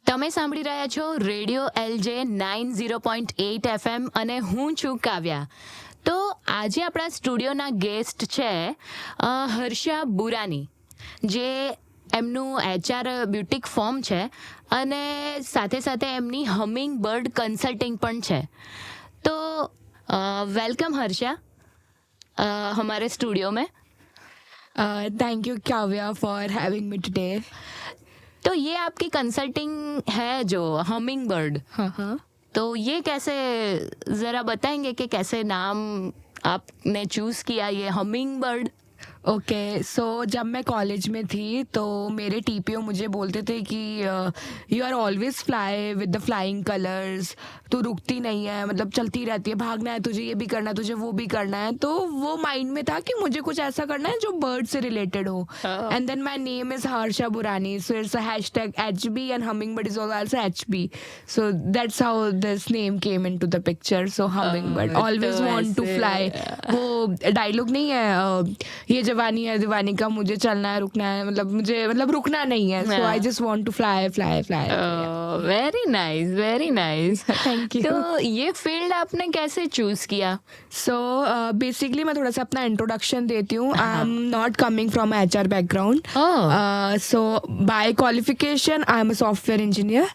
તમે સાંભળી રહ્યા છો રેડિયો LJ 90.8 FM અને હું છું કાવ્યા. તો આજે આપણા સ્ટુડિયોના ગેસ્ટ છે હર્ષા બુરાની, જે એમનું HR બ્યુટિક ફોર્મ છે અને સાથે સાથે એમની હમિંગ બર્ડ કન્સલ્ટિંગ પણ છે. તો વેલકમ હર્ષા हमारे स्टूडियो में. Thank you, Kavya, for having me today. तो ये आपकी कंसल्टिंग है जो हमिंग बर्ड, हाँ. तो ये कैसे, ज़रा बताएंगे कि कैसे नाम आपने चूज़ किया ये हमिंग बर्ड? ओके, सो जब मैं कॉलेज में थी तो मेरे टीपीओ मुझे बोलते थे कि you are always fly with the flying colours, तू रुकती नहीं है, मतलब चलती रहती है, भागना है तुझे, ये भी करना है तुझे, वो भी करना है. तो वो माइंड में था कि मुझे कुछ ऐसा करना है जो बर्ड से रिलेटेड हो. And then my name is Harsha Burani, so it's hashtag HB and hummingbird is also HB. So that's how this name came into the picture. So hummingbird, always तो want to ऐसे, fly. वो dialogue नहीं है ये जवानी है दीवानी का, मुझे चलना है रुकना है, मतलब रुकना नहीं है. So I just want to fly. Very nice, very nice. Thank you. तो ये फील्ड आपने कैसे चूज़ किया? सो बेसिकली मैं थोड़ा सा अपना इंट्रोडक्शन देती हूँ. I am not coming from HR background. So by qualification I am a software engineer.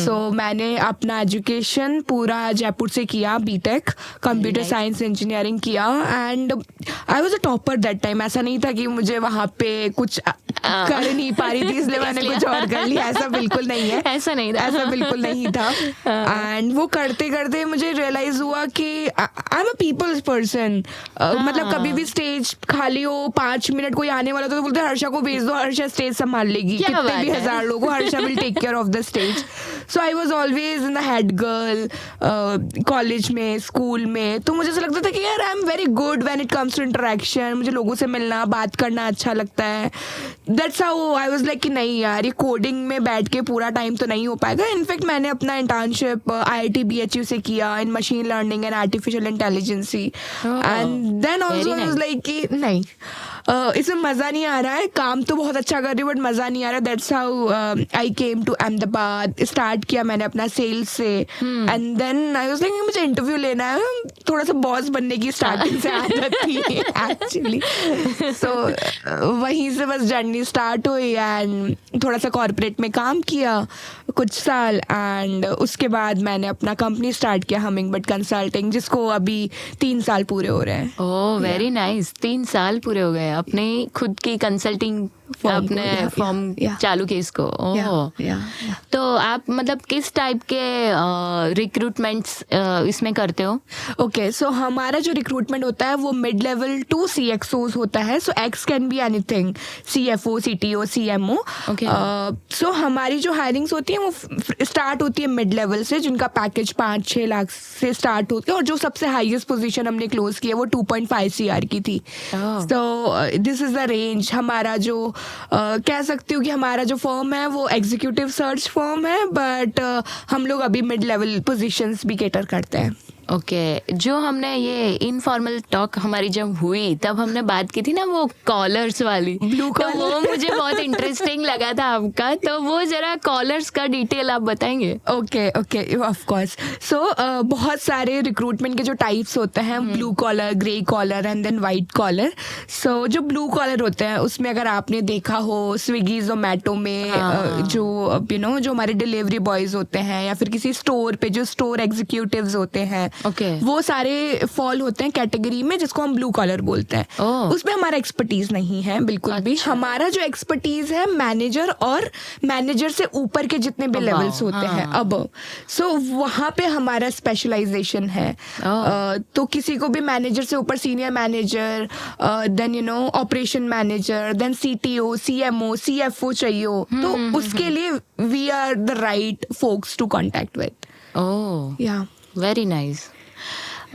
So मैंने अपना एजुकेशन पूरा जयपुर से किया, बीटेक कंप्यूटर साइंस इंजीनियरिंग किया. And I was a topper that time. ऐसा नहीं था कि मुझे वहाँ पे कुछ कर नहीं पा रही थी इसलिए मैंने कुछ और कर लिया, ऐसा बिल्कुल नहीं है. ऐसा नहीं था. ऐसा बिल्कुल नहीं था. एंड वो करते करते मुझे रियलाइज हुआ कि आई एम अ पीपल्स पर्सन. मतलब कभी भी स्टेज खाली हो, 5 मिनट कोई आने वाला तो बोलते हैं हर्षा को भेज दो, हर्षा स्टेज संभाल लेगी, क्या कितने बात भी है. हजार लोगों, Harsha will take care of the stage. So I was always in the head girl college में, स्कूल में. तो मुझे ऐसा लगता था कि यार I am very good when it comes to interaction. मुझे लोगों से मिलना, बात करना अच्छा लगता है. That's how I was like कि नहीं यार, ये कोडिंग में बैठ के पूरा टाइम तो नहीं हो पाएगा. इनफैक्ट मैंने अपना इंटर्नशिप IIT BHU से किया in machine learning and artificial intelligence. And then also I was like कि नहीं, इसमें मज़ा नहीं आ रहा है. काम तो बहुत अच्छा कर रही हूँ बट मज़ा नहीं आ रहा. That's how I came to Ahmedabad. Start किया मैंने अपना सेल्स से. And then I was like मुझे इंटरव्यू लेना है. थोड़ा सा बॉस बनने की स्टार्टिंग से आदत थी एक्चुअली. सो वहीं से बस जर्नी स्टार्ट हुई. एंड थोड़ा सा कॉर्पोरेट में काम किया कुछ साल. एंड उसके बाद मैंने अपना कंपनी स्टार्ट किया, हमिंगबर्ड कंसल्टिंग, जिसको अभी 3 साल पूरे हो रहे हैं. Oh very nice. 3 साल पूरे हो गए अपने खुद की कंसल्टिंग, अपने फॉर्म चालू की इसको. तो आप मतलब किस टाइप के रिक्रूटमेंट्स इसमें करते हो? ओके, सो हमारा जो रिक्रूटमेंट होता है वो मिड लेवल टू CXOs होता है. सो X can be anything, CFO, CTO, CMO. सो हमारी जो हायरिंग्स होती है वो स्टार्ट होती है मिड लेवल से, जिनका पैकेज 5-6 लाख से स्टार्ट होती है. और जो सबसे हाईएस्ट पोजीशन हमने क्लोज की है वो 2.5 CR की थी. So this is the range. हमारा जो कह सकती हूँ कि हमारा जो फर्म है वो एग्जीक्यूटिव सर्च फर्म है, बट हम लोग अभी मिड लेवल पोजीशंस भी केटर करते हैं. ओके, जो हमने ये इनफॉर्मल टॉक हमारी जब हुई तब हमने बात की थी ना वो कॉलर्स वाली, ब्लू तो वो मुझे बहुत इंटरेस्टिंग लगा था आपका. तो वो जरा कॉलर्स का डिटेल आप बताएंगे? Okay of course. सो बहुत सारे रिक्रूटमेंट के जो टाइप्स होते हैं, blue collar, grey collar and then white collar. So जो ब्लू कॉलर होते हैं उसमें अगर आपने देखा हो स्विगी जोमेटो में जो जो हमारे डिलीवरी बॉयज होते हैं या फिर किसी स्टोर पे जो स्टोर एग्जीक्यूटिव्स होते हैं, वो सारे फॉल होते हैं कैटेगरी में जिसको हम ब्लू कॉलर बोलते हैं. उसमें हमारा एक्सपर्टीज नहीं है बिल्कुल भी. हमारा जो एक्सपर्टीज है मैनेजर और मैनेजर से ऊपर के जितने भी लेवल्स होते हैं अब. सो वहाँ पे हमारा स्पेशलाइजेशन है. तो किसी को भी मैनेजर से ऊपर senior manager, then operation manager, then CTO, CMO, CFO चाहिए हो, तो उसके लिए we are the right folks to contact with. Yeah very nice.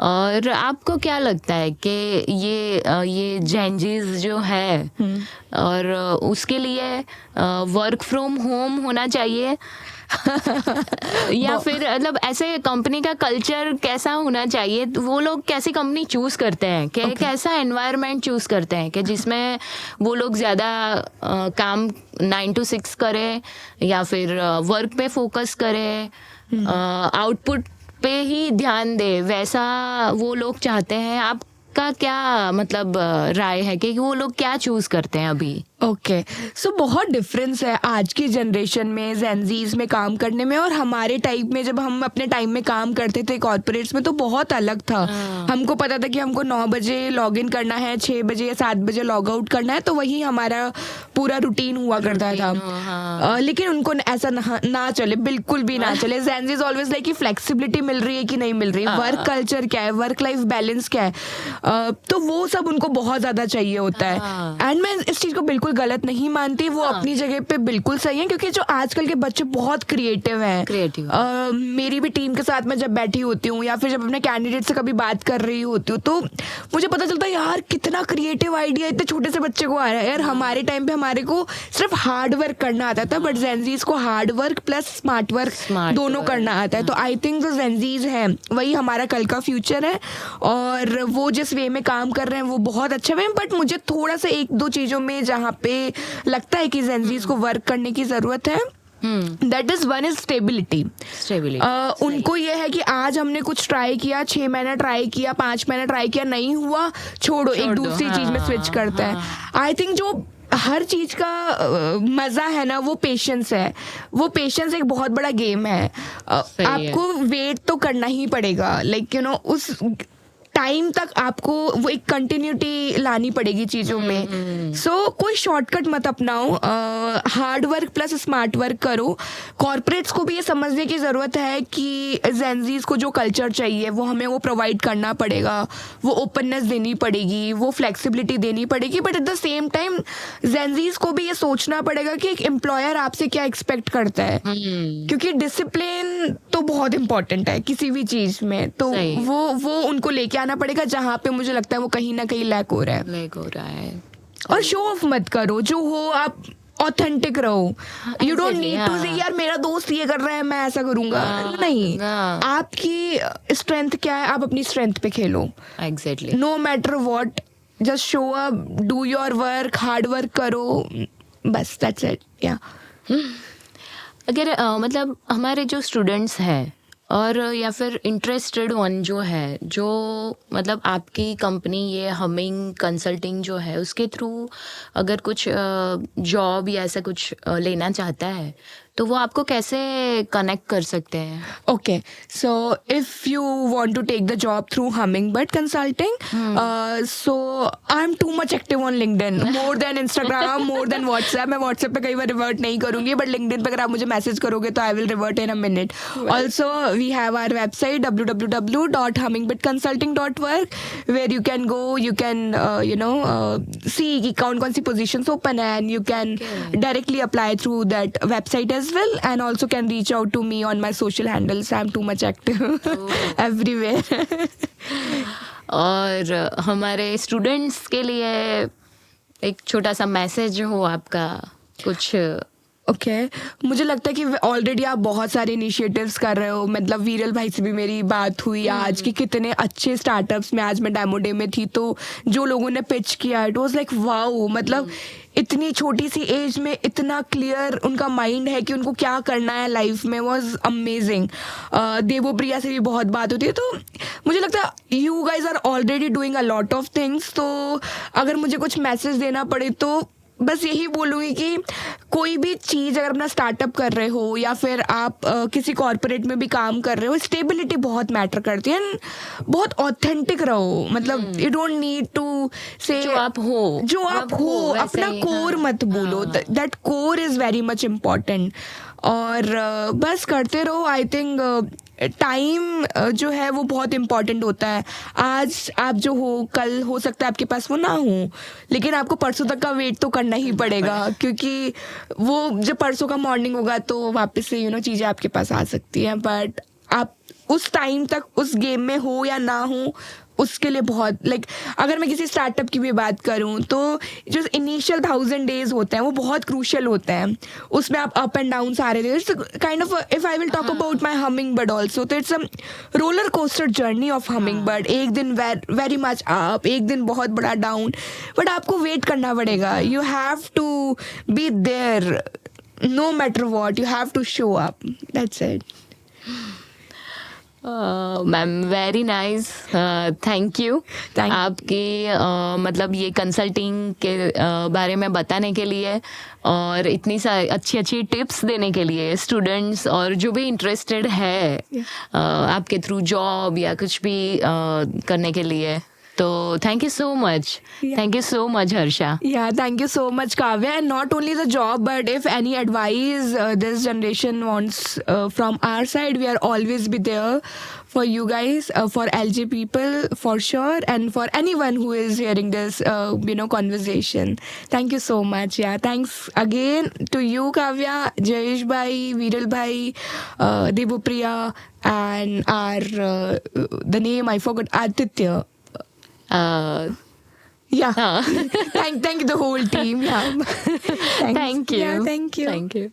और आपको क्या लगता है कि ये जेंजीज जो है और उसके लिए वर्क फ्रॉम होम होना चाहिए? या फिर मतलब ऐसे कंपनी का कल्चर कैसा होना चाहिए, वो लोग कैसी कंपनी चूज करते हैं कि कैसा एनवायरनमेंट चूज करते हैं कि जिसमें वो लोग ज़्यादा काम 9 to 6 करें या फिर वर्क पे फोकस करें, आउटपुट पे ही ध्यान दे, वैसा वो लोग चाहते हैं। आपका क्या मतलब राय है कि वो लोग क्या चूज करते हैं अभी? ओके, सो बहुत डिफरेंस है आज की जनरेशन में जेनजीज में काम करने में और हमारे टाइप में। जब हम अपने टाइम में काम करते थे कॉर्पोरेट्स में तो बहुत अलग था। हमको पता था कि हमको 9 बजे लॉग इन करना है, 6 बजे या 7 बजे लॉग आउट करना है, तो वही हमारा पूरा रूटीन हुआ करता था। लेकिन उनको ऐसा ना चले, बिल्कुल भी ना चले। जेनजीज ऑलवेज लाइक कि फ्लेक्सिबिलिटी मिल रही है कि नहीं मिल रही, वर्क कल्चर क्या है, वर्क लाइफ बैलेंस क्या है, तो वो सब उनको बहुत ज्यादा चाहिए होता है। एंड मैं इस चीज को बिल्कुल गलत नहीं मानती, वो अपनी जगह पे बिल्कुल सही है, क्योंकि जो आजकल के बच्चे बहुत क्रिएटिव हैं। मेरी भी टीम के साथ मैं जब बैठी होती हूँ या फिर जब अपने कैंडिडेट से कभी बात कर रही होती हूँ तो मुझे पता चलता है यार कितना क्रिएटिव आइडिया इतने छोटे से बच्चे को आ रहा है। यार हमारे टाइम पे हमारे को सिर्फ हार्ड वर्क करना आता था, बट जेनजीज को hard work plus smart work दोनों करना आता है। तो आई थिंक जो जेनजीज हैं वही हमारा कल का फ्यूचर है और वो जिस वे में काम कर रहे हैं वो बहुत अच्छा वे। बट मुझे थोड़ा सा 1-2 चीजों में जहाँ पे लगता है कि जेनजीज को वर्क करने की जरूरत है, that is one is stability. उनको ये है कि आज हमने कुछ ट्राई किया, 6 महीना ट्राई किया, 5 महीना ट्राई किया, नहीं हुआ, छोड़ो, एक दूसरी चीज में स्विच करता है। आई थिंक जो हर चीज का मजा है ना वो पेशेंस है। वो पेशेंस एक बहुत बड़ा गेम है। आपको वेट तो करना ही पड़ेगा, लाइक यू नो उस टाइम तक आपको वो एक कंटिन्यूटी लानी पड़ेगी चीज़ों में। सो कोई शॉर्टकट मत अपनाओ, hard work plus smart work करो। कॉर्पोरेट्स को भी ये समझने की ज़रूरत है कि जेनजीज को जो कल्चर चाहिए वो हमें वो प्रोवाइड करना पड़ेगा, वो ओपननेस देनी पड़ेगी, वो फ्लेक्सिबिलिटी देनी पड़ेगी। But at the same time Gen Zs को भी ये सोचना पड़ेगा कि एक एम्प्लॉयर आपसे क्या एक्सपेक्ट करता है, क्योंकि डिसिप्लिन तो बहुत इंपॉर्टेंट है किसी भी चीज़ में। तो वो उनको लेके आना पड़ेगा जहाँ पे मुझे लगता है वो कहीं ना कहीं लैक हो रहा है। और शो ऑफ मत करो, जो हो आप ऑथेंटिक रहो। यू डोंट नीड टू से यार मेरा दोस्त ये कर रहा है मैं ऐसा करूंगा, नहीं। आपकी स्ट्रेंथ क्या है, आप अपनी स्ट्रेंथ पे खेलो। Exactly, no matter what, just show up, do your work, hard work करो, बस दैट्स इट। या अगर मतलब हमारे जो स्टूडेंट्स हैं और या फिर इंटरेस्टेड वन जो है, जो मतलब आपकी कंपनी ये हमिंग कंसल्टिंग जो है उसके थ्रू अगर कुछ जॉब या ऐसा कुछ लेना चाहता है तो वो आपको कैसे कनेक्ट कर सकते हैं? Okay, so if you want to take the job through Hummingbird Consulting, so I am too much active on LinkedIn, more than Instagram, more than WhatsApp. मैं व्हाट्सएप पे कई बार रिवर्ट नहीं करूंगी, बट लिंक्डइन पे अगर आप मुझे मैसेज करोगे तो I will revert in a minute. Also we have our website www.hummingbird.consulting.work where you can go, you can see कि कौन सी positions open है, and you can directly apply through that website as well, and also can reach out to me on my social handles. I'm too much active everywhere. और हमारे students के लिए एक छोटा सा मैसेज हो आपका कुछ? ओके, मुझे लगता है कि ऑलरेडी आप बहुत सारे इनिशिएटिव्स कर रहे हो। मतलब वीरल भाई से भी मेरी बात हुई आज कि कितने अच्छे स्टार्टअप्स में, आज मैं डेमो डे में थी तो जो लोगों ने पिच किया इट वाज लाइक वाओ। मतलब इतनी छोटी सी एज में इतना क्लियर उनका माइंड है कि उनको क्या करना है लाइफ में, वाज अमेजिंग। देवोप्रिया से भी बहुत बात होती है, तो मुझे लगता है you guys are already doing a lot of things. तो अगर मुझे कुछ मैसेज देना पड़े तो बस यही बोलूँगी कि कोई भी चीज़ अगर अपना स्टार्टअप कर रहे हो या फिर आप किसी कॉर्पोरेट में भी काम कर रहे हो, स्टेबिलिटी बहुत मैटर करती है। बहुत ऑथेंटिक रहो, मतलब यू डोंट नीड टू से जो आप हो अपना कोर मत भूलो। That core is very much important. और बस करते रहो। आई थिंक टाइम जो है वो बहुत इम्पॉर्टेंट होता है। आज आप जो हो कल हो सकता है आपके पास वो ना हो, लेकिन आपको परसों तक का वेट तो करना ही पड़ेगा, क्योंकि वो जब परसों का मॉर्निंग होगा तो वापस से चीज़ें आपके पास आ सकती हैं। बट आप उस टाइम तक उस गेम में हो या ना हो, उसके लिए बहुत लाइक अगर मैं किसी स्टार्टअप की भी बात करूँ तो जो इनिशियल 1000 days होते हैं वो बहुत क्रूशियल होते हैं. उसमें आप अप एंड डाउन सारे it's kind of if I will talk about my hummingbird also तो it's a roller coaster journey of hummingbird. एक दिन वेरी मच अप, एक दिन बहुत बड़ा डाउन, बट आपको वेट करना पड़ेगा. You have to be there no matter what. You have to show up. That's it. Ma'am very nice, thank you. Thank- आपकी मतलब ये कंसल्टिंग के बारे में बताने के लिए और इतनी अच्छी अच्छी टिप्स देने के लिए स्टूडेंट्स और जो भी इंटरेस्टेड है आपके थ्रू जॉब या कुछ भी करने के लिए. तो thank you so much. Yeah. Thank you so much Harsha. Yeah, thank you so much, Kavya. And not only the job, but if any advice this generation wants from our side, we are always be there for you guys, for LG people for sure, and for anyone who is hearing this, conversation. Thank you so much. Yeah, thanks again to you, Kavya, Jayesh bhai, Viral bhai, Debupriya, and our the name I forgot, Aditya. Yeah. thank you the whole team. Yeah. Thanks. Thank you. Yeah, thank you. Thank you.